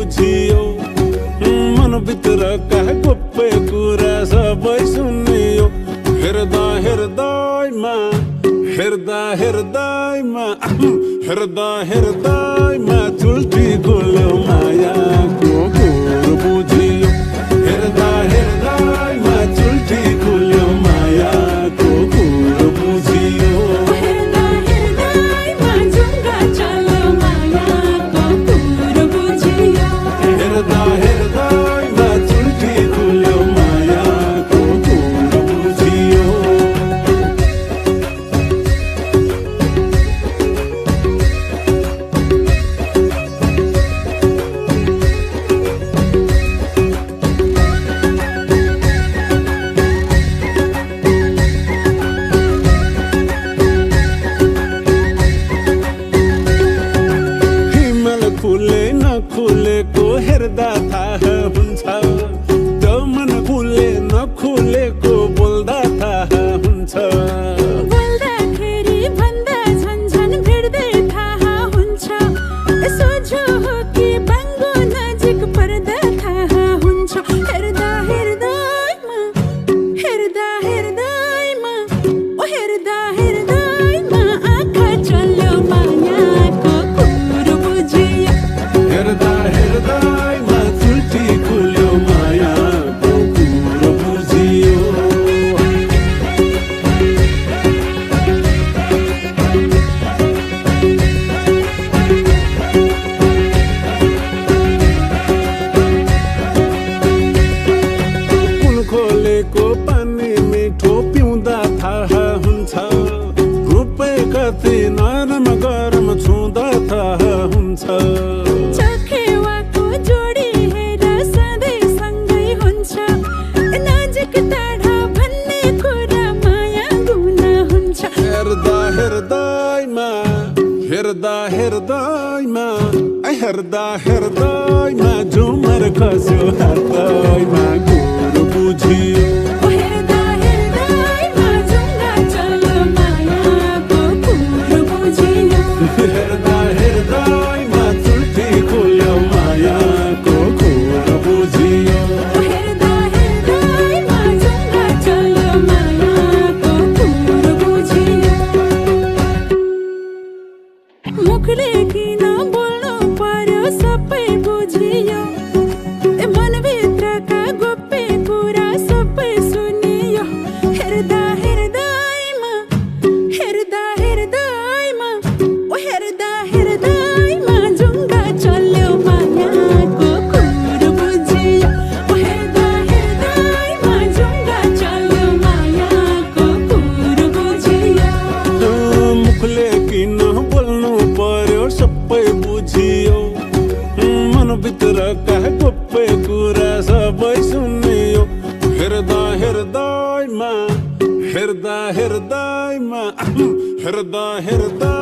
बुझियो मनभित्रका गोप्य कुरा सबै सुनियो हेर्दा हेर्दैमा हेर्दा हेर्दैमा हेर्दा हेर्दैमा चुल्ठी खोल्यो मायाको कुरो बुझियो हेर्दा हेर्दैमा चुल्ठी खोल्यो मायाको कुरो बुझियो हेर्दा हेर्दैमा चुल्ठी खोल्यो मायाको कुरो बुझियो खुले नखुलेको हेर्दा थाहा हुन्छ त्यो मन खुले नखुलेको बोल्दा थाहा हुन्छ बोल्दाखेरि भन्दा झन्झन भेट्दै थाहा हुन्छ सोझो हो कि बाङ्गो नजिक पर्दा थाहा हुन्छ हेर्दा हेर्दैमा हेर्दा हेर्दैमा ओ हेर्दा हेर्दैमा आँखा चल्यो मायाको कुरो बुझियो हेर्दा हेर्दैमा चुल्ठी खोल्यो मायाको कुरो बुझियो कुन खोलेको पानी मिठो पिउँदा थाहा हुन्छ रुपै कति नरम गरम छुँदा थाहा हुन्छ चखेवाको जोडी हेर सधैँ सँगै हुन्छ नजिक टाढा भन्ने कुरा माया गुना हुन्छ हेर्दा हेर्दैमा हेर्दा हेर्दैमा हेर्दा हेर्दैमा झुमर खस्यो हातैमा कुरो बुझियो ओ हेर्दा हेर्दैमा जुङ्गा चल्यो मायाको कुरो बुझियो हेर्दा हेर्दैमा चुल्ठी खोल्यो मायाको कुरो बुझियो ओ हेर्दा हेर्दैमा जुङ्गा चल्यो मायाको कुरो बुझियो मुखले किन बोल्नु पर्यो सबै बुझियो मनभित्रका गोप्य कुरा सबै सुनियो हेर्दा हेर्दैमा हेर्दा हेर्दैमा ओ हेर्दा हेर्दैमा जुङ्गा चल्यो मायाको कुरो बुझियो ओ हेर्दा हेर्दैमा जुङ्गा चल्यो मायाको कुरो बुझियो मुखले किन बोल्नु पर्यो सबै बुझियो मनभित्रका गोप्य कुरा सबै सुनियो हेर्दा हेर्दैमा हेर्दा हेर्दैमा हेर्दा हेर्दा